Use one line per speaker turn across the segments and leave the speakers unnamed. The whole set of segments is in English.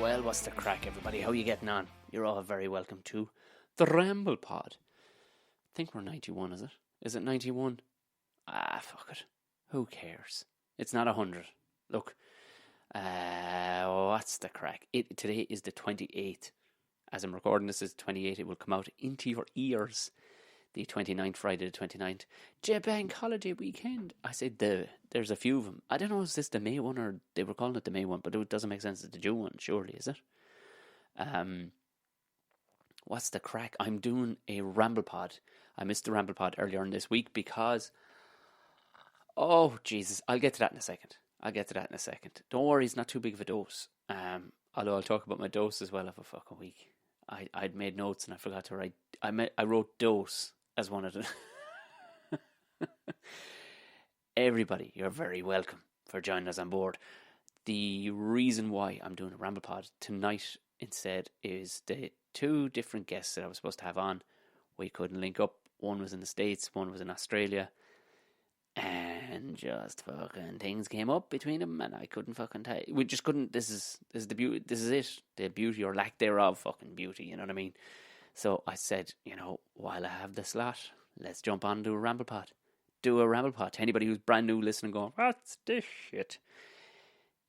Well, what's the crack, everybody? How are you getting on? You're all very welcome to the Ramble Pod. I think we're 91, is it? Is it 91? Fuck it. Who cares? It's not 100. Look, what's the crack? Today is the 28th. As I'm recording this, is 28th. It will come out into your ears. The 29th, Friday the 29th. Bank holiday weekend. I said there's a few of them. I don't know, is this the May one or they were calling it the May one, but it doesn't make sense. It's the June one, surely, is it? What's the crack? I'm doing a Ramble Pod. I missed the Ramble Pod earlier in this week because, oh, Jesus, I'll get to that in a second. Don't worry, it's not too big of a dose. Although I'll talk about my dose as well of a fucking week. I'd made notes and I forgot to write. I wrote dose as one of them. Everybody, you're very welcome for joining us on board. The reason why I'm doing a Ramble Pod tonight instead is the two different guests that I was supposed to have on. We couldn't link up. One was in the States, one was in Australia. And just fucking things came up between them, and I couldn't fucking tell. We just couldn't. This is the beauty. This is it. The beauty or lack thereof, fucking beauty. You know what I mean? So I said, while I have the slot, let's jump on and do a Ramble Pod. To anybody who's brand new listening, going, what's this shit?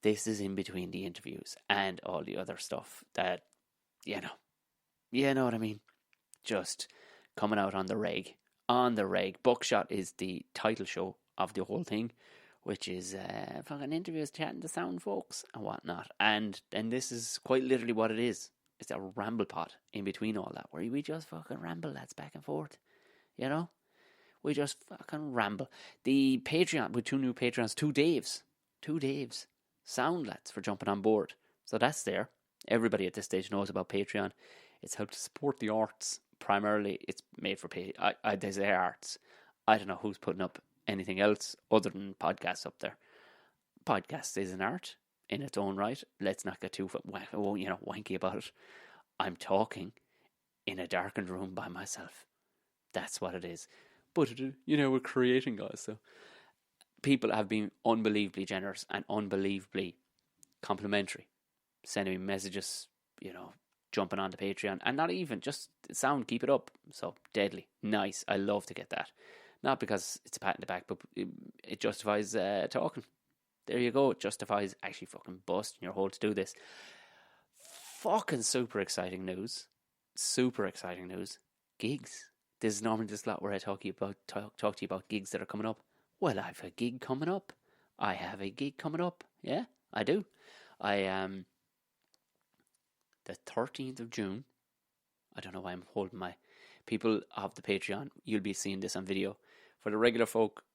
This is in between the interviews and all the other stuff that, you know what I mean. Just coming out on the reg. Buckshot is the title show of the whole thing, which is fucking interviews, chatting to sound folks and whatnot. And this is quite literally what it is. It's a Ramble Pod in between all that, where we just fucking ramble, lads, back and forth. We just fucking ramble. The Patreon, with two new Patreons, two Daves. Sound, lads, for jumping on board. So that's there. Everybody at this stage knows about Patreon. It's helped to support the arts. Primarily, it's made for pay. They say arts. I don't know who's putting up anything else other than podcasts up there. Podcast is an art in its own right. Let's not get too wanky about it. I'm talking in a darkened room by myself. That's what it is. But we're creating, guys. So people have been unbelievably generous and unbelievably complimentary, sending me messages, jumping on the Patreon, and not even just sound, keep it up. So deadly nice. I love to get that. Not because it's a pat in the back, but it justifies talking. There you go. It justifies actually fucking busting your hole to do this. Fucking super exciting news. Gigs. This is normally the slot where I talk to you about gigs that are coming up. Well, I have a gig coming up. Yeah, I do. The 13th of June. I don't know why I'm holding my people of the Patreon. You'll be seeing this on video. For the regular folk,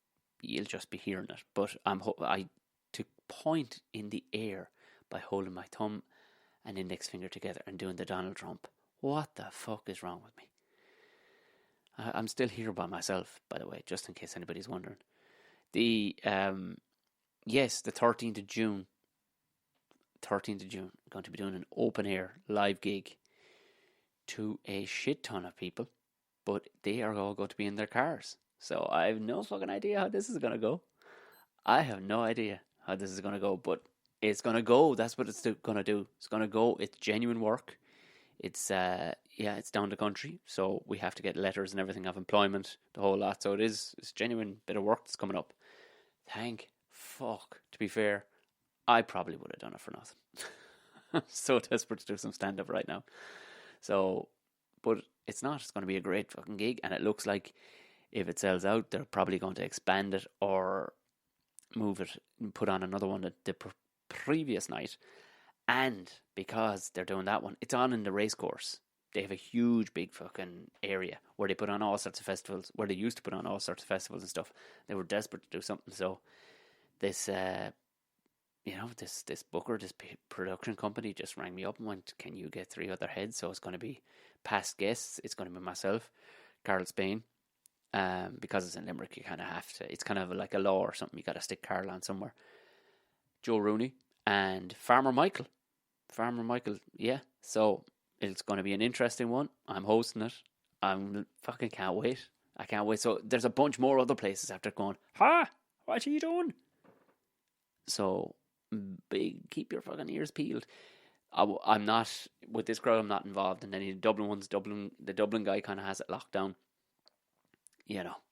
you'll just be hearing it. But I took point in the air by holding my thumb and index finger together and doing the Donald Trump. What the fuck is wrong with me? I'm still here by myself, by the way, just in case anybody's wondering. The 13th of June. I'm going to be doing an open air live gig to a shit ton of people, but they are all going to be in their cars. So I have no fucking idea how this is going to go. But it's going to go. That's what it's going to do. It's going to go. It's genuine work. It's it's down the country, so we have to get letters and everything of employment, the whole lot. So it's genuine bit of work that's coming up. Thank fuck. To be fair, I probably would have done it for nothing. I'm so desperate to do some stand-up right now. So, but it's not. It's going to be a great fucking gig, and it looks like if it sells out, they're probably going to expand it or move it and put on another one the previous night. And because they're doing that one, it's on in the race course. They have a huge, big fucking area where they put on all sorts of festivals, where they used to put on all sorts of festivals and stuff. They were desperate to do something. So this, this booker, this production company just rang me up and went, can you get 3 other heads? So it's going to be past guests. It's going to be myself, Carl Spain. Because it's in Limerick, you kind of have to, it's kind of like a law or something. You got to stick Carl on somewhere. Joe Rooney and Farmer Michael, yeah. So it's going to be an interesting one. I'm hosting it. I'm fucking can't wait. I can't wait. So there's a bunch more other places after going, what are you doing? So big, keep your fucking ears peeled. I'm not, with this crowd, I'm not involved in any of the Dublin ones. The Dublin guy kind of has it locked down,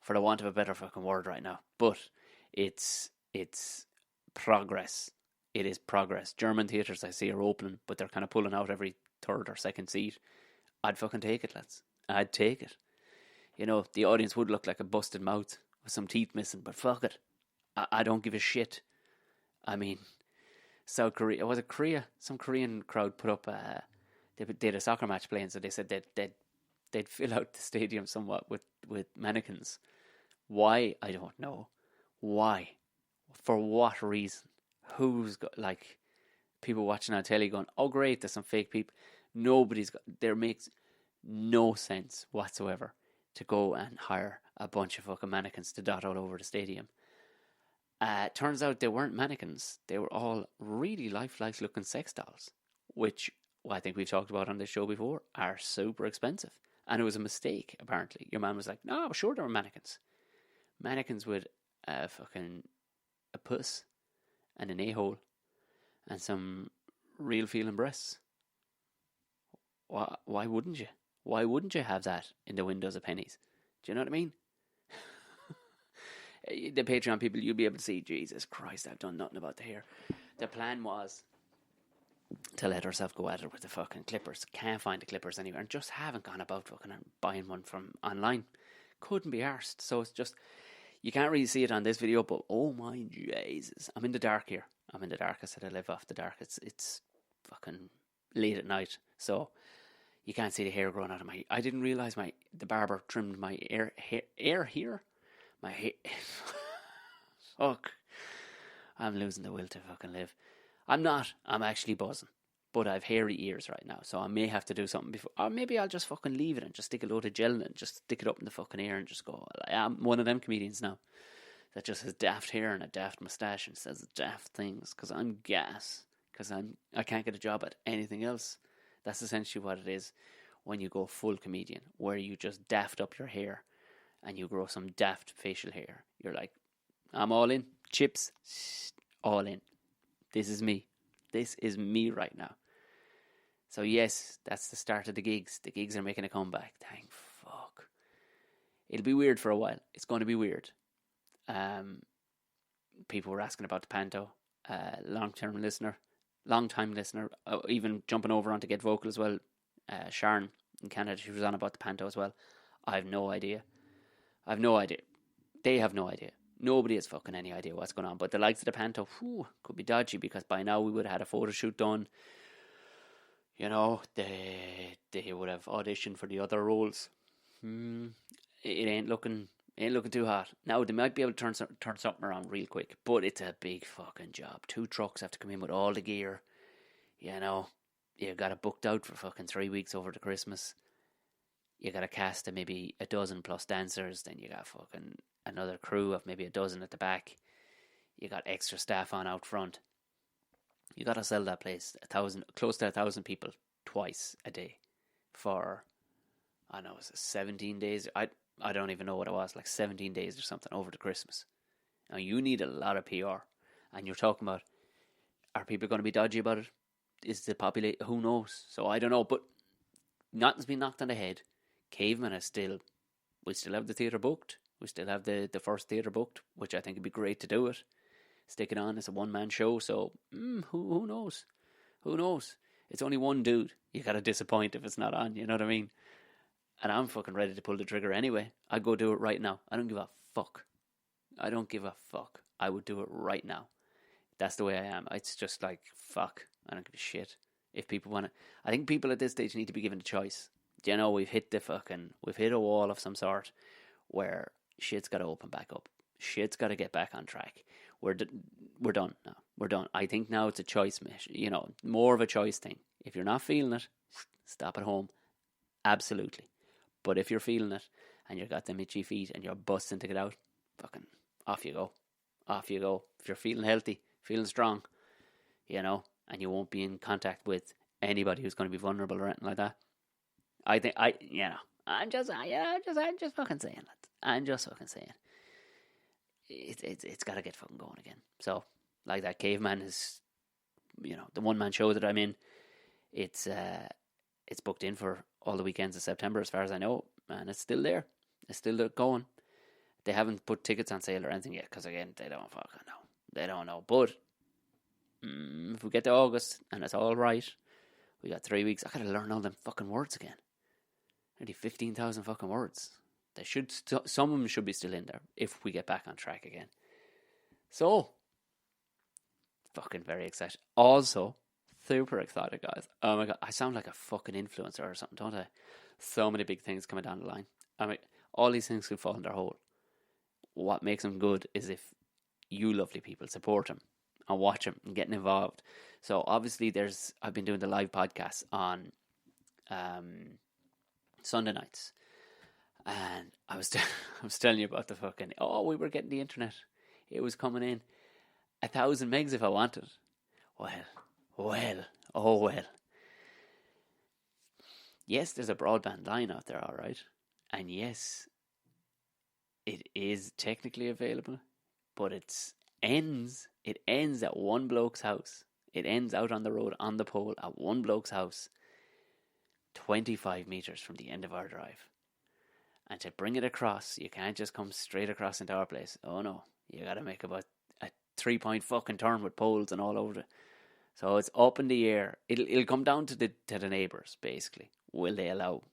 for the want of a better fucking word right now. But it's progress. It is progress. German theatres I see are opening, but they're kind of pulling out every third or second seat. I'd fucking take it, lads. I'd take it. The audience would look like a busted mouth with some teeth missing, but fuck it. I don't give a shit. I mean, South Korea, was it Korea? Some Korean crowd put up, they had a soccer match playing, so they said they'd fill out the stadium somewhat with mannequins. Why? I don't know. Why? For what reason? Who's got, like, people watching on telly going, oh great, there's some fake people. There makes no sense whatsoever to go and hire a bunch of fucking mannequins to dot all over the stadium. Turns out they weren't mannequins. They were all really lifelike looking sex dolls, which I think we've talked about on this show before, are super expensive. And it was a mistake, apparently. Your man was like, no, I'm sure they were mannequins. Mannequins with a puss and an a-hole and some real feeling breasts. Why wouldn't you? Why wouldn't you have that in the windows of Pennies? Do you know what I mean? The Patreon people, you'll be able to see, Jesus Christ, I've done nothing about the hair. The plan was to let herself go at it with the fucking clippers. Can't find the clippers anywhere, and just haven't gone about fucking buying one from online. Couldn't be arsed. So it's just, you can't really see it on this video, but oh my Jesus. I'm in the dark here. I'm in the dark. I said I live off the dark. It's fucking late at night, so you can't see the hair growing out of my... I didn't realise the barber trimmed my hair here. My hair... Fuck. I'm losing the will to fucking live. I'm not. I'm actually buzzing. But I've hairy ears right now, so I may have to do something before... Or maybe I'll just fucking leave it and just stick a load of gel in it and just stick it up in the fucking ear and just go... I'm one of them comedians now that just has daft hair and a daft moustache and says daft things because I'm gas. Because I can't get a job at anything else. That's essentially what it is when you go full comedian, where you just daft up your hair and you grow some daft facial hair. You're like, I'm all in. Chips, all in. This is me. This is me right now. So yes, that's the start of the gigs. The gigs are making a comeback. Thank fuck. It'll be weird for a while. It's going to be weird. People were asking about the Panto. Long-time listener, even jumping over on to Get Vocal as well. Sharon in Canada, she was on about the Panto as well. I have no idea. They have no idea. Nobody has fucking any idea what's going on. But the likes of the Panto, could be dodgy, because by now we would have had a photo shoot done. They would have auditioned for the other roles. It ain't looking too hot. Now they might be able to turn something around real quick, but it's a big fucking job. 2 trucks have to come in with all the gear. You got it booked out for fucking 3 weeks over the Christmas. You got a cast of maybe a dozen plus dancers. Then you got fucking another crew of maybe a dozen at the back. You got extra staff on out front. You got to sell that place close to 1,000 people twice a day for, I don't know, was it 17 days? I don't even know what it was, like 17 days or something over the Christmas. Now you need a lot of PR, and you're talking about, are people going to be dodgy about it? Is the population? Who knows? So I don't know, but nothing's been knocked on the head. Caveman we still have the theatre booked. We still have the first theatre booked, which I think would be great to do it. Stick it on. It's a one-man show, so who knows? Who knows? It's only one dude. You got to disappoint if it's not on, you know what I mean? And I'm fucking ready to pull the trigger anyway. I'd go do it right now. I don't give a fuck. I would do it right now. That's the way I am. It's just like, fuck. I don't give a shit. If people want to... I think people at this stage need to be given a choice. We've hit a wall of some sort where shit's got to open back up. Shit's got to get back on track. We're done now. We're done. I think now it's a choice, more of a choice thing. If you're not feeling it, stop at home. Absolutely. But if you're feeling it and you've got them itchy feet and you're busting to get out, fucking off you go. Off you go. If you're feeling healthy, feeling strong, and you won't be in contact with anybody who's going to be vulnerable or anything like that. I'm just fucking saying it. I'm just fucking saying it's got to get fucking going again. So, like that Caveman is, the one-man show that I'm in, It's booked in for all the weekends of September, as far as I know, and it's still there. It's still going. They haven't put tickets on sale or anything yet, because again, they don't fucking know. They don't know. But if we get to August and it's all right, we got 3 weeks. I gotta learn all them fucking words again. Nearly 15,000 fucking words. They should. Some of them should be still in there if we get back on track again. So, fucking very excited. Also, super excited, guys. Oh my god, I sound like a fucking influencer or something, don't I? So many big things coming down the line. I mean, all these things could fall in their hole. What makes them good is if you lovely people support them and watch them and getting involved. So obviously I've been doing the live podcasts on Sunday nights, and I was telling you about the fucking, we were getting the internet. It was coming in 1,000 megs if I wanted. Well. Yes, there's a broadband line out there, all right, and yes, it is technically available, but it ends at one bloke's house. It ends out on the road on the pole at one bloke's house, 25 meters from the end of our drive. And to bring it across, you can't just come straight across into our place. Oh no, you gotta make about a 3-point fucking turn with poles and all over it. So it's up in the air. It'll come down to the neighbours, basically. Will they allow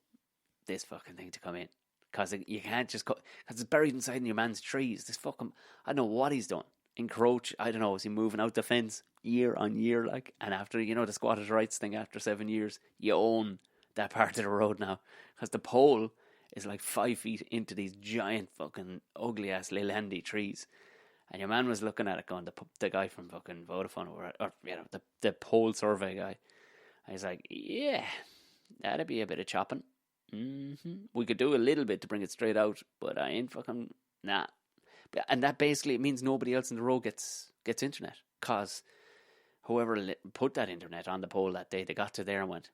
this fucking thing to come in? Because you can't just because it's buried inside in your man's trees. This fucking, I don't know what he's done. Encroach, I don't know, is he moving out the fence year on year, like? And after, the squatters' rights thing, after 7 years, you own that part of the road now. Because the pole is like 5 feet into these giant fucking ugly ass Leyland trees. And your man was looking at it going, the guy from fucking Vodafone, or the pole survey guy. And he's like, yeah, that'd be a bit of chopping. We could do a little bit to bring it straight out, but I ain't fucking, nah. And that basically means nobody else in the road gets internet. Because whoever put that internet on the pole that day, they got to there and went,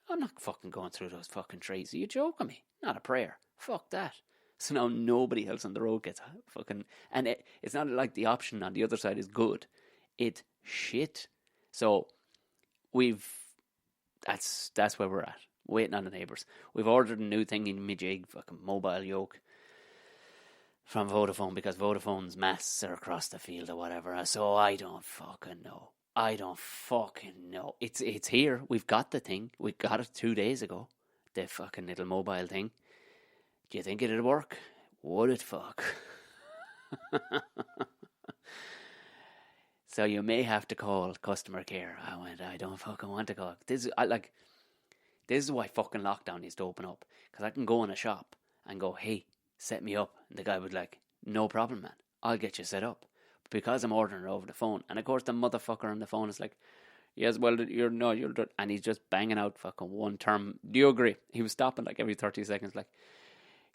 I'm not fucking going through those fucking trees. Are you joking me? Not a prayer. Fuck that. So now nobody else on the road gets fucking... And it's not like the option on the other side is good. It's shit. So that's where we're at. Waiting on the neighbours. We've ordered a new thing in Majig, fucking mobile yoke from Vodafone, because Vodafone's masts are across the field or whatever. So I don't fucking know. It's here. We've got the thing. We got it 2 days ago. The fucking little mobile thing. Do you think it'd work? Would it fuck? So you may have to call customer care. I don't fucking want to call. This is why fucking lockdown needs to open up. Because I can go in a shop and go, hey, set me up. And the guy would like, no problem, man. I'll get you set up. But because I'm ordering it over the phone. And of course the motherfucker on the phone is like, yes, well, you're and he's just banging out fucking one term. Do you agree? He was stopping like every 30 seconds like,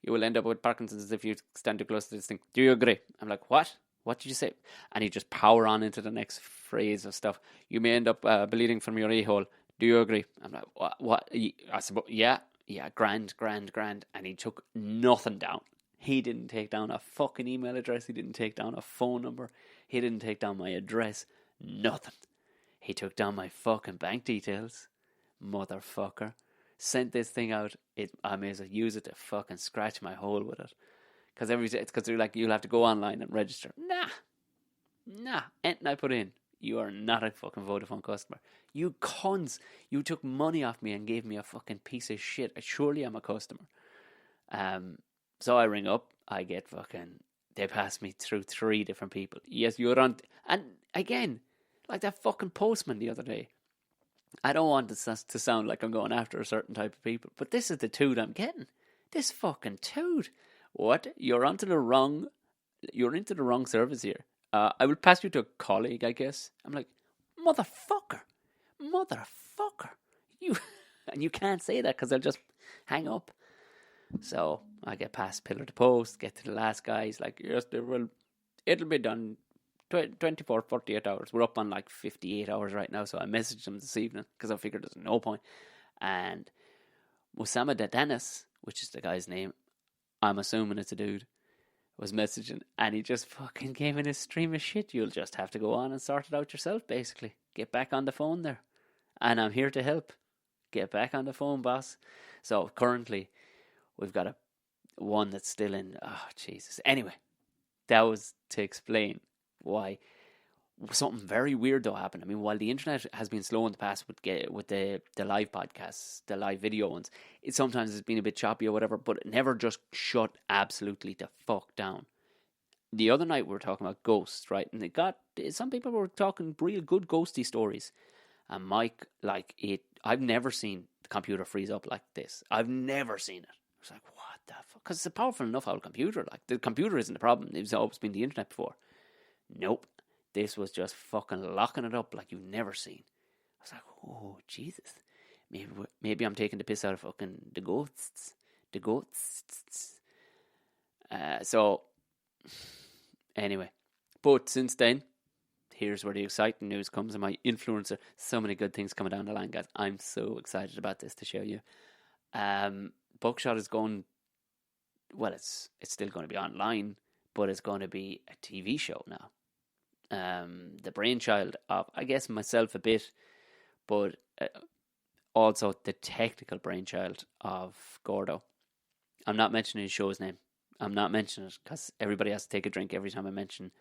you will end up with Parkinson's if you stand too close to this thing. Do you agree? I'm like, what? What did you say? And he just power on into the next phrase of stuff. You may end up bleeding from your e-hole. Do you agree? I'm like, what? I suppose, yeah, grand. And he took nothing down. He didn't take down a fucking email address. He didn't take down a phone number. He didn't take down my address. Nothing. He took down my fucking bank details. Motherfucker. Sent this thing out. I may as well use it to fucking scratch my hole with it. Because they're like, you'll have to go online and register. Nah. Anything I put in, you are not a fucking Vodafone customer. You cunts. You took money off me and gave me a fucking piece of shit. Surely I'm a customer. So I ring up. I get fucking... They pass me through 3 different people. Yes, you're on... And again, like that fucking postman the other day. I don't want this to sound like I'm going after a certain type of people, but this is the toot I'm getting. This fucking toot. What? You're into the wrong service here. I will pass you to a colleague, I guess. I'm like, motherfucker. You, and you can't say that because they'll just hang up. So I get past pillar to post, get to the last guy. He's like, yes, it'll be done 24, 48 hours. We're up on like 58 hours right now. So I messaged him this evening because I figured there's no point. And Musama Dennis, which is the guy's name, I'm assuming it's a dude, was messaging, and he just fucking gave in a stream of shit. You'll just have to go on and sort it out yourself, basically. Get back on the phone there. And I'm here to help. Get back on the phone, boss. So currently, we've got one that's still in. Oh, Jesus. Anyway, that was to explain why something very weird though happened. I mean, while the internet has been slow in the past with the live podcasts, the live video ones, it sometimes has been a bit choppy or whatever, but it never just shut absolutely the fuck down. The other night we were talking about ghosts, right? And some people were talking real good ghosty stories. And Mike, I've never seen the computer freeze up like this. I've never seen it. I was like, what the fuck? Because it's a powerful enough old computer. Like, the computer isn't the problem. It's always been the internet before. Nope. This was just fucking locking it up like you've never seen. I was like, oh, Jesus. Maybe I'm taking the piss out of fucking the ghosts. The ghosts. So, anyway. But since then, here's where the exciting news comes. And my influencer, so many good things coming down the line, guys. I'm so excited about this to show you. Buckshot is going, well, it's still going to be online, but it's going to be a TV show now. The brainchild of, I guess, myself a bit, but also the technical brainchild of Gordo. I'm not mentioning his show's name. I'm not mentioning it because everybody has to take a drink every time I mention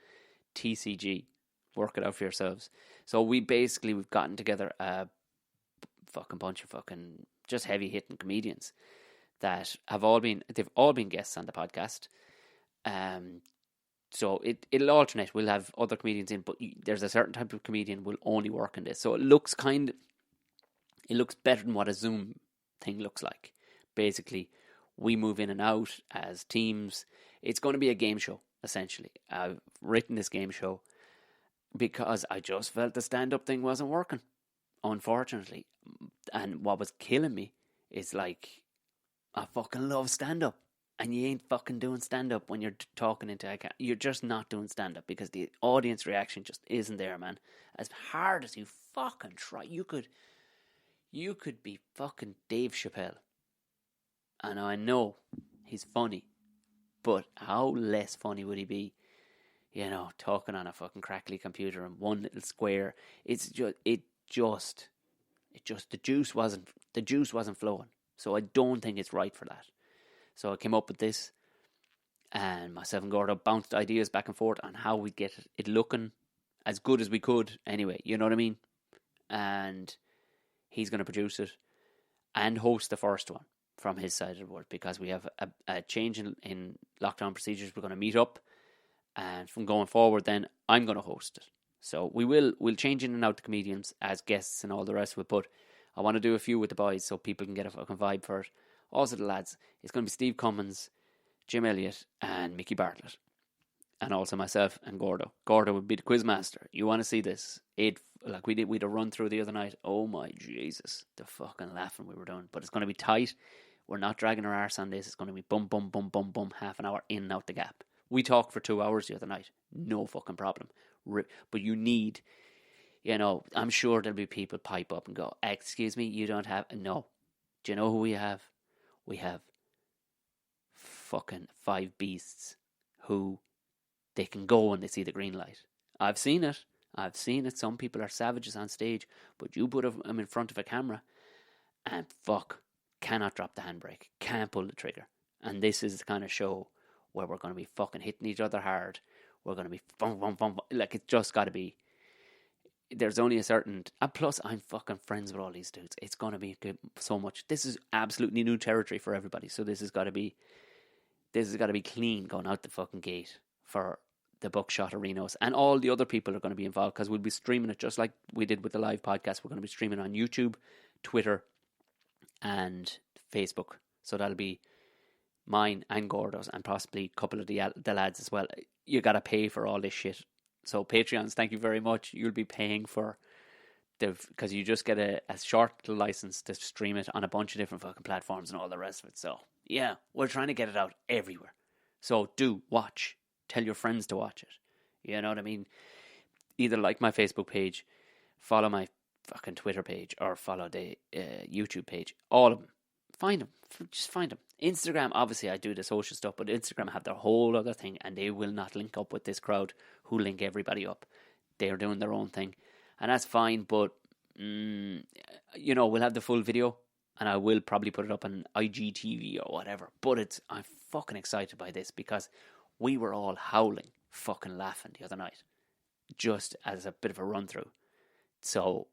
TCG. Work it out for yourselves. So we've gotten together a fucking bunch of fucking just heavy hitting comedians that they've all been guests on the podcast. So it'll alternate. We'll have other comedians in, but there's a certain type of comedian will only work in this. So it looks better than what a Zoom thing looks like. Basically, we move in and out as teams. It's going to be a game show, essentially. I've written this game show because I just felt the stand-up thing wasn't working, unfortunately. And what was killing me is, like, I fucking love stand-up. And you ain't fucking doing stand-up when you're talking into a camera. You're just not doing stand-up because the audience reaction just isn't there, man. As hard as you fucking try, you could be fucking Dave Chappelle. And I know he's funny, but how less funny would he be, talking on a fucking crackly computer in one little square? The juice wasn't flowing. So I don't think it's right for that. So I came up with this, and myself and Gordo bounced ideas back and forth on how we'd get it looking as good as we could anyway, you know what I mean? And he's going to produce it and host the first one from his side of the world, because we have a change in lockdown procedures. We're going to meet up, and from going forward then, I'm going to host it. So we'll change in and out the comedians as guests and all the rest of it, but I want to do a few with the boys so people can get a fucking vibe for it. Also the lads, it's going to be Steve Cummins, Jim Elliott and Mickey Bartlett. And also myself and Gordo. Gordo would be the quiz master. You want to see this? We'd a run through the other night. Oh my Jesus. The fucking laughing we were doing. But it's going to be tight. We're not dragging our arse on this. It's going to be bum, bum, bum, bum, bum, half an hour in and out the gap. We talked for 2 hours the other night. No fucking problem. But you need, I'm sure there'll be people pipe up and go, excuse me, you don't have... No. Do you know who we have? We have fucking 5 beasts who they can go when they see the green light. I've seen it. Some people are savages on stage, but you put them in front of a camera and cannot drop the handbrake, can't pull the trigger. And this is the kind of show where we're going to be fucking hitting each other hard. We're going to be like, it's just got to be. There's only a certain, and plus I'm fucking friends with all these dudes. It's going to be so much. This is absolutely new territory for everybody. So this has got to be clean going out the fucking gate for the Buckshot Arenos. And all the other people are going to be involved, because we'll be streaming it just like we did with the live podcast. We're going to be streaming on YouTube, Twitter and Facebook. So that'll be mine and Gordo's and possibly a couple of the lads as well. You got to pay for all this shit. So Patreons, thank you very much. You'll be paying for because you just get a short license to stream it on a bunch of different fucking platforms and all the rest of it. So yeah, we're trying to get it out everywhere. So do watch. Tell your friends to watch it. You know what I mean? Either like my Facebook page, follow my fucking Twitter page, or follow the YouTube page. All of them. Find them. Just find them. Instagram, obviously I do the social stuff, but Instagram have their whole other thing, and they will not link up with this crowd who link everybody up. They are doing their own thing, and that's fine, but we'll have the full video, and I will probably put it up on IGTV or whatever. But I'm fucking excited by this because we were all howling, fucking laughing the other night, just as a bit of a run through. So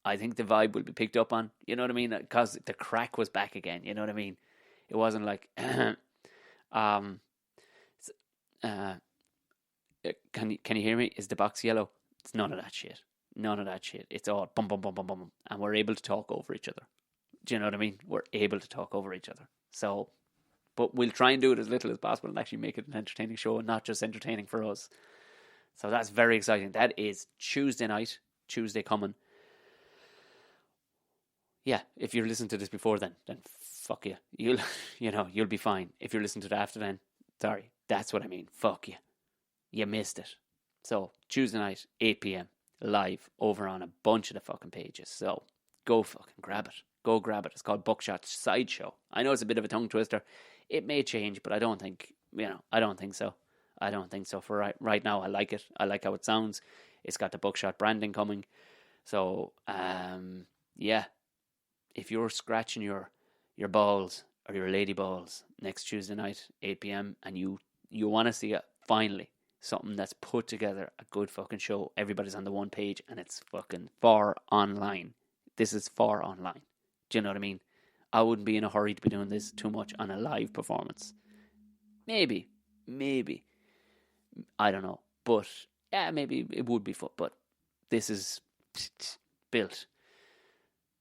I think the vibe will be picked up on. You know what I mean? Because the crack was back again. You know what I mean? It wasn't like, can you hear me? Is the box yellow? It's none of that shit. None of that shit. It's all bum bum bum bum bum, and we're able to talk over each other. Do you know what I mean? We're able to talk over each other. So, but we'll try and do it as little as possible and actually make it an entertaining show and not just entertaining for us. So that's very exciting. That is Tuesday night, Tuesday coming. Yeah, if you're listening to this before then fuck you. You'll be fine. If you're listening to it after then, sorry. That's what I mean. Fuck you. You missed it. So, Tuesday night, 8 p.m, live over on a bunch of the fucking pages. So, go fucking grab it. Go grab it. It's called Buckshot Sideshow. I know it's a bit of a tongue twister. It may change, but I don't think so. I don't think so. For right now, I like it. I like how it sounds. It's got the Buckshot branding coming. So, yeah. If you're scratching your balls or your lady balls next Tuesday night, 8 p.m, and you want to see it, finally, something that's put together, a good fucking show, everybody's on the one page, and it's fucking far online. This is far online. Do you know what I mean? I wouldn't be in a hurry to be doing this too much on a live performance. Maybe. I don't know. But, yeah, maybe it would be fun. But this is built.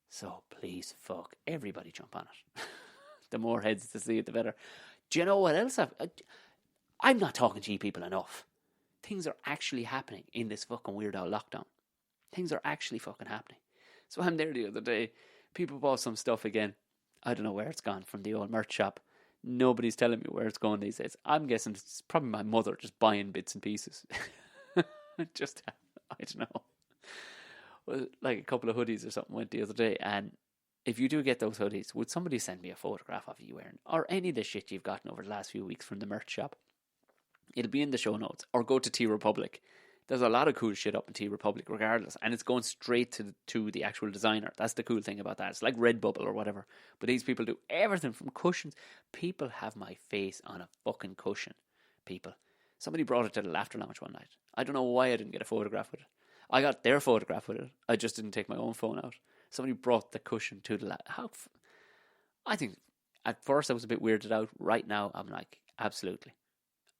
So please, fuck, everybody jump on it. The more heads to see it, the better. Do you know what else I'm not talking to you people enough. Things are actually happening in this fucking weird old lockdown. Things are actually fucking happening. So I'm there the other day. People bought some stuff again. I don't know where it's gone from the old merch shop. Nobody's telling me where it's going these days. I'm guessing it's probably my mother just buying bits and pieces. Just, I don't know. Well, like a couple of hoodies or something went the other day, and if you do get those hoodies, would somebody send me a photograph of you wearing, or any of the shit you've gotten over the last few weeks from the merch shop? It'll be in the show notes, or go to T Republic. There's a lot of cool shit up in T Republic regardless, and it's going straight to the actual designer. That's the cool thing about that. It's like Redbubble or whatever, but these people do everything from cushions. People have my face on a fucking cushion. People. Somebody brought it to the Laughter Lounge one night. I don't know why I didn't get a photograph with it. I got their photograph with it. I just didn't take my own phone out. Somebody brought the cushion to the I think at first I was a bit weirded out. Right now I'm like, absolutely.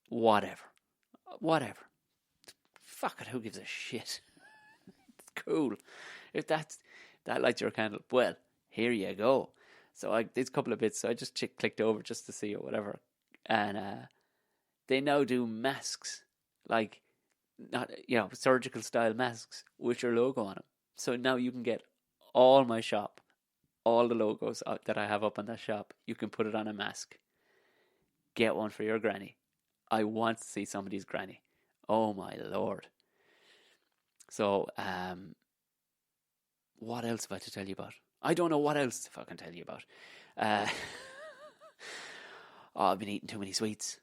Whatever. Fuck it, who gives a shit? It's cool. If that lights your candle, well, here you go. So there's a couple of bits, so I just clicked over just to see or whatever. And they now do masks. Like, not surgical style masks with your logo on them. So now you can get all my shop, all the logos that I have up on that shop. You can put it on a mask. Get one for your granny. I want to see somebody's granny. Oh my lord. So what else have I to tell you about? I don't know what else to fucking tell you about. I've been eating too many sweets.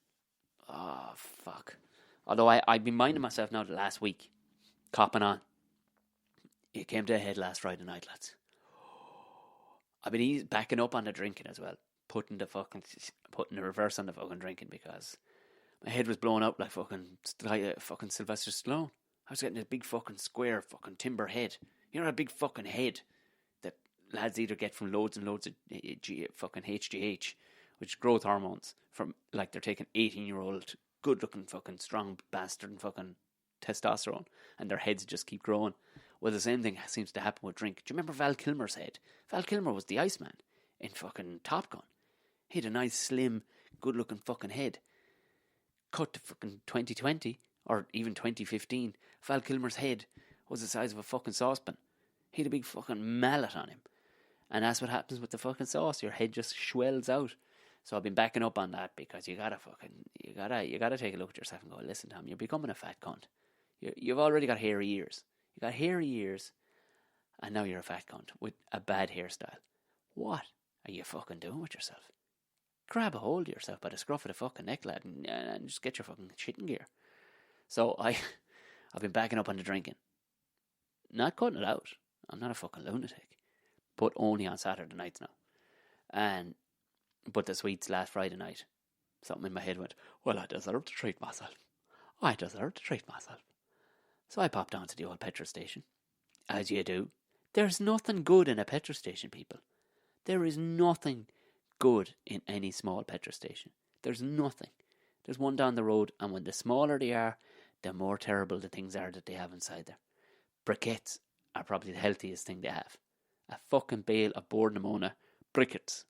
Oh fuck. Although I've been minding myself now the last week, copping on. It came to a head last Friday night, lads. I've been backing up on the drinking as well, putting the reverse on the fucking drinking because my head was blown up like fucking Sylvester Stallone. I was getting a big fucking square fucking timber head. You know, a big fucking head that lads either get from loads and loads of fucking HGH, which is growth hormones, from like they're taking 18-year-old good-looking fucking strong bastard and fucking testosterone, and their heads just keep growing. Well, the same thing seems to happen with drink. Do you remember Val Kilmer's head? Val Kilmer was the Iceman in fucking Top Gun. He had a nice, slim, good-looking fucking head. Cut to fucking 2020, or even 2015, Val Kilmer's head was the size of a fucking saucepan. He had a big fucking mallet on him. And that's what happens with the fucking sauce. Your head just swells out. So I've been backing up on that because you gotta take a look at yourself and go, listen, Tom, you're becoming a fat cunt. You've already got hairy ears. You got hairy ears, and now you're a fat cunt with a bad hairstyle. What are you fucking doing with yourself? Grab a hold of yourself by the scruff of the fucking neck, lad, and just get your fucking shit in gear. So I've been backing up on the drinking. Not cutting it out. I'm not a fucking lunatic. But only on Saturday nights now. But the sweets last Friday night, something in my head went, well, I deserve to treat myself. I deserve to treat myself. So I popped down to the old petrol station. As you do. There's nothing good in a petrol station, people. There is nothing good in any small petrol station. There's nothing. There's one down the road, and when the smaller they are, the more terrible the things are that they have inside there. Briquettes are probably the healthiest thing they have. A fucking bale of board pneumonia, briquettes.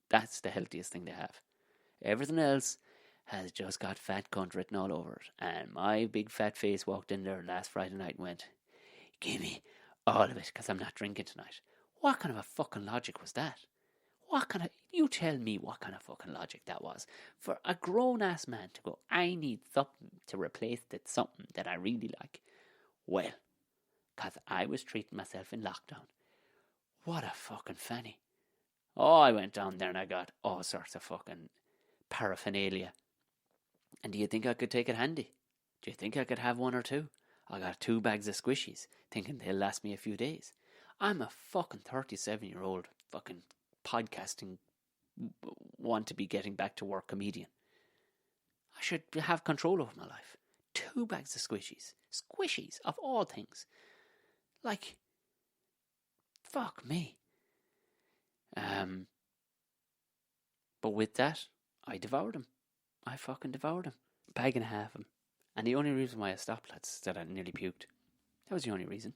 That's the healthiest thing they have. Everything else has just got fat cunt written all over it. And my big fat face walked in there last Friday night and went, give me all of it, because I'm not drinking tonight. What kind of a fucking logic was that? You tell me what kind of fucking logic that was. For a grown-ass man to go, I need something to replace that something that I really like. Well, because I was treating myself in lockdown. What a fucking fanny. Oh, I went down there and I got all sorts of fucking paraphernalia. And do you think I could take it handy? Do you think I could have one or two? I got 2 bags of squishies, thinking they'll last me a few days. I'm a fucking 37-year-old fucking podcasting, want to be getting back to work comedian. I should have control over my life. 2 bags of squishies. Squishies, of all things. Like, fuck me. But with that, I devoured them. I fucking devoured them. Bag and a half of them. And the only reason why I stopped, lads, is that I nearly puked. That was the only reason.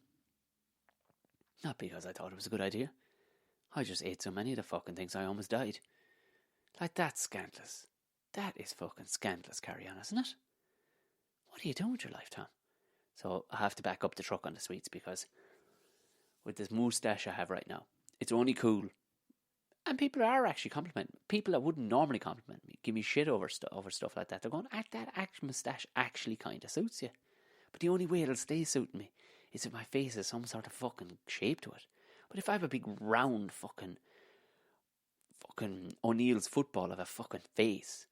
Not because I thought it was a good idea. I just ate so many of the fucking things I almost died. Like, that's scandalous. That is fucking scandalous, carry-on, isn't it? What are you doing with your life, Tom? So I have to back up the truck on the sweets, because with this moustache I have right now, it's only cool. And people are actually complimenting me. People that wouldn't normally compliment me, give me shit over stuff like that. They're going, that moustache actually kind of suits you. But the only way it'll stay suiting me is if my face has some sort of fucking shape to it. But if I have a big round fucking O'Neill's football of a fucking face,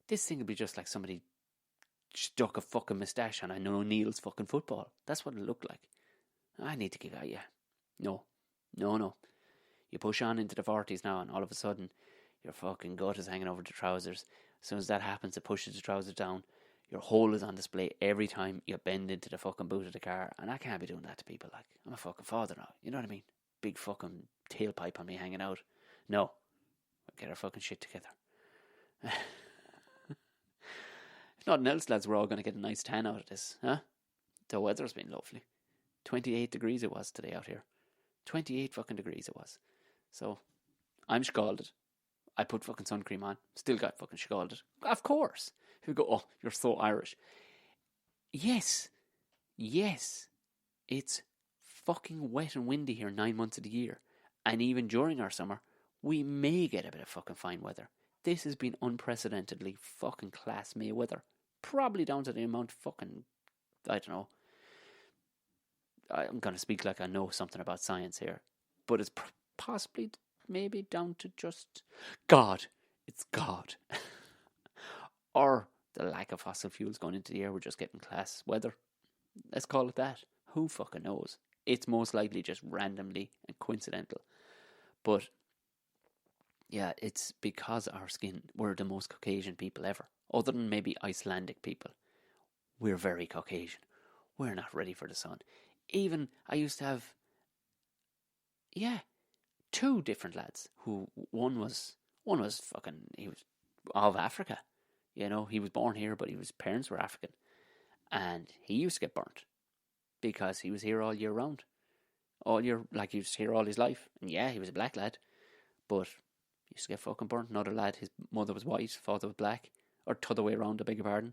this thing will be just like somebody stuck a fucking moustache on an O'Neill's fucking football. That's what it'll look like. I need to give out, yeah. No. You push on into the 40s now, and all of a sudden, your fucking gut is hanging over the trousers. As soon as that happens, it pushes the trousers down. Your hole is on display every time you bend into the fucking boot of the car. And I can't be doing that to people. Like, I'm a fucking father now. You know what I mean? Big fucking tailpipe on me hanging out. No. Get our fucking shit together. If nothing else, lads, we're all going to get a nice tan out of this, huh? The weather's been lovely. 28 degrees it was today out here. 28 fucking degrees it was. So, I'm scalded. I put fucking sun cream on. Still got fucking scalded. Of course. You go, oh, you're so Irish. Yes. It's fucking wet and windy here 9 months of the year. And even during our summer, we may get a bit of fucking fine weather. This has been unprecedentedly fucking class May weather. Probably down to the amount of fucking, I don't know. I'm going to speak like I know something about science here. But it's possibly maybe down to just God. It's God. Or the lack of fossil fuels going into the air. We're just getting class weather. Let's call it that. Who fucking knows? It's most likely just randomly and coincidental. But yeah, it's because our skin, we're the most Caucasian people ever. Other than maybe Icelandic people. We're very Caucasian. We're not ready for the sun. Even, I used to have, 2 different lads who, one was fucking, he was of Africa. You know, he was born here, but his parents were African. And he used to get burnt because he was here all year round. All year, like he was here all his life. And yeah, he was a black lad, but he used to get fucking burnt. Another lad, his mother was white, father was black, or t'other way around, I beg your pardon.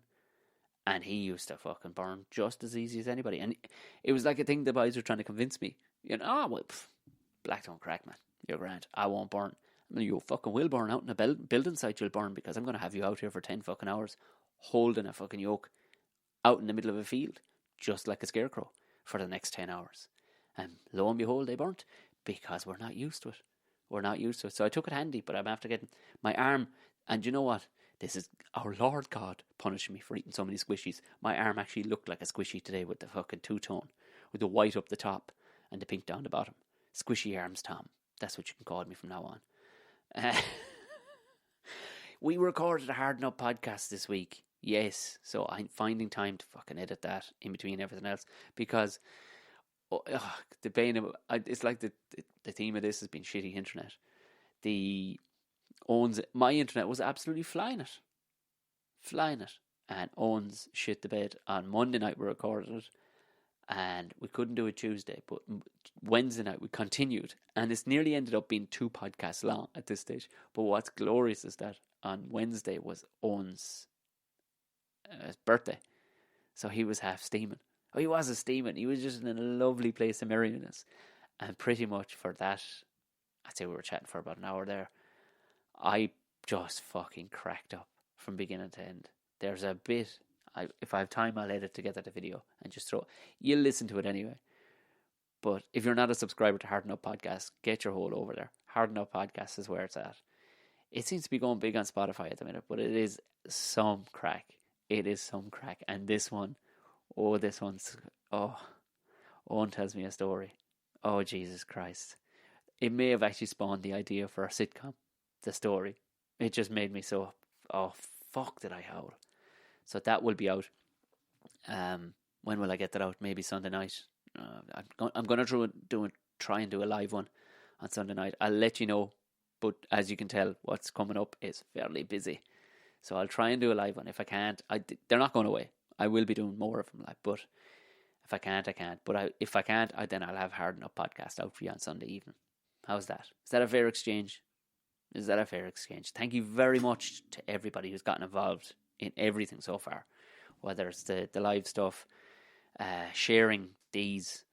And he used to fucking burn just as easy as anybody. And it was like a thing the boys were trying to convince me. You know, black don't crack, man. You're grand. I won't burn. I mean, you fucking will burn out in a building site. You'll burn because I'm going to have you out here for 10 fucking hours holding a fucking yoke out in the middle of a field, just like a scarecrow, for the next 10 hours. And lo and behold, they burnt because we're not used to it. We're not used to it. So I took it handy, but I'm after getting my arm. And you know what? This is our Lord God punishing me for eating so many squishies. My arm actually looked like a squishy today with the fucking two-tone, with the white up the top and the pink down the bottom. Squishy Arms Tom. That's what you can call me from now on. We recorded a Hard Enough podcast this week. Yes, so I'm finding time to fucking edit that in between everything else, because the pain of it's like the theme of this has been shitty internet. My internet was absolutely flying it, and Owen's shit the bed on Monday night. We recorded it, and we couldn't do it Tuesday, but Wednesday night we continued, and it's nearly ended up being 2 podcasts long at this stage. But what's glorious is that on Wednesday was Owen's birthday, so he was half steaming. Oh, he wasn't steaming, he was just in a lovely place of merriness, and pretty much for that, I'd say we were chatting for about an hour there. I just fucking cracked up from beginning to end. There's a bit, if I have time, I'll edit together the video and just you'll listen to it anyway. But if you're not a subscriber to Hard Enough Podcast, get your hold over there. Hard Enough Podcast is where it's at. It seems to be going big on Spotify at the minute, but it is some crack. It is some crack. And this one, Owen tells me a story. Oh, Jesus Christ. It may have actually spawned the idea for a sitcom, the story. It just made me so, fuck did I howl. So that will be out. When will I get that out? Maybe Sunday night. I'm going to try and do a live one on Sunday night. I'll let you know. But as you can tell, what's coming up is fairly busy. So I'll try and do a live one. If I can't, they're not going away. I will be doing more of them. But if I can't, I can't. But if I can't, then I'll have Hard Enough Podcast out for you on Sunday evening. How's that? Is that a fair exchange? Thank you very much to everybody who's gotten involved in everything so far. Whether it's the live stuff, sharing these,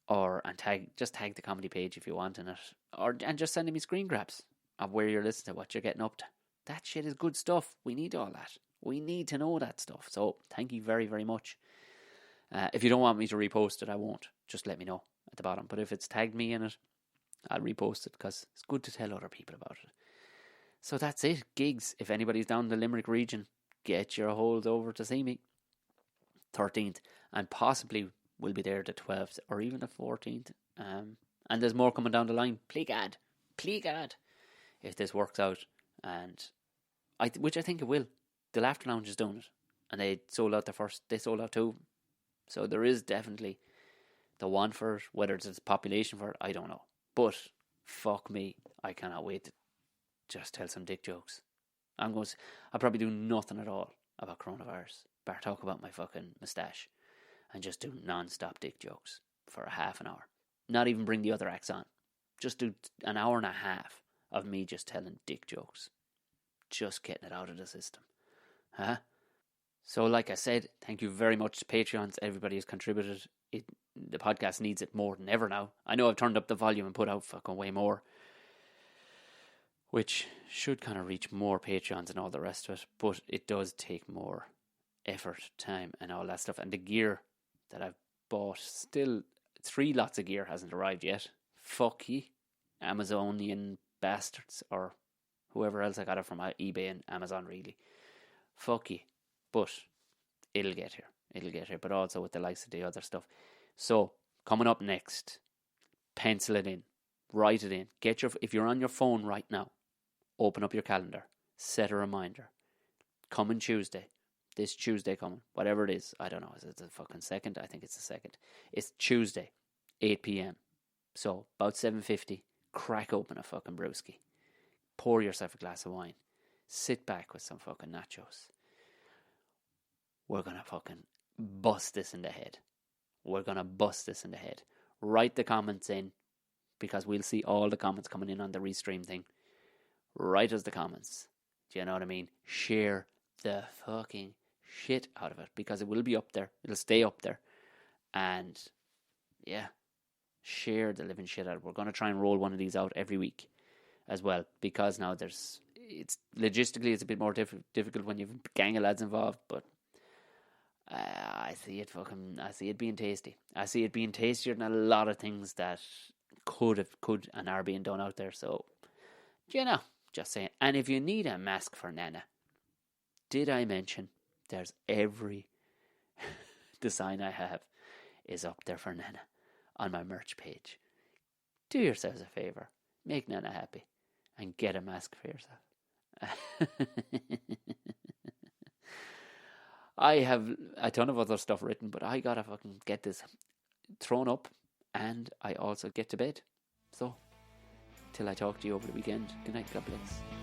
and tag the comedy page if you want in it, and just sending me screen grabs of where you're listening to, what you're getting up to. That shit is good stuff. We need all that. We need to know that stuff. So thank you very, very much. If you don't want me to repost it, I won't. Just let me know at the bottom. But if it's tagged me in it, I'll repost it, because it's good to tell other people about it. So that's it. Gigs. If anybody's down in the Limerick region, get your holds over to see me. 13th, and possibly we'll be there the 12th or even the 14th. And there's more coming down the line. Please God, if this works out, and which I think it will. The Laughter Lounge is doing it, and they sold out they sold out 2. So there is definitely the want for it. Whether it's a population for it, I don't know. But fuck me, I cannot wait to just tell some dick jokes. I'll probably do nothing at all about coronavirus, bar talk about my fucking moustache, and just do non-stop dick jokes for a half an hour. Not even bring the other acts on. Just do an hour and a half of me just telling dick jokes. Just getting it out of the system. Huh? So like I said, thank you very much to Patreons. Everybody has contributed. The podcast needs it more than ever now. I know I've turned up the volume and put out fucking way more, which should kind of reach more Patreons and all the rest of it. But it does take more effort, time, and all that stuff. And the gear that I've bought, still 3 lots of gear hasn't arrived yet. Fuck ye, Amazonian bastards, or whoever else I got it from, eBay and Amazon, really. Fuck ye. But it'll get here. But also with the likes of the other stuff. So, coming up next, pencil it in, write it in. If you're on your phone right now, open up your calendar, set a reminder. Coming Tuesday, this Tuesday coming, whatever it is, I don't know, is it the fucking 2nd? I think it's the 2nd. It's Tuesday, 8 p.m. So, about 7:50, crack open a fucking brewski. Pour yourself a glass of wine. Sit back with some fucking nachos. We're going to fucking bust this in the head. Write the comments in, because we'll see all the comments coming in on the restream thing. Write us the comments. Do you know what I mean? Share the fucking shit out of it, because it will be up there. It'll stay up there. And yeah, share the living shit out of it. We're going to try and roll one of these out every week as well, because now it's logistically it's a bit more difficult when you've a gang of lads involved, but I see it being tasty. I see it being tastier than a lot of things that could and are being done out there. So, just saying. And if you need a mask for Nana, did I mention there's every design I have is up there for Nana on my merch page. do yourselves a favour, make Nana happy, and get a mask for yourself. I have a ton of other stuff written, but I gotta fucking get this thrown up, and I also get to bed. So, till I talk to you over the weekend, good night, God bless.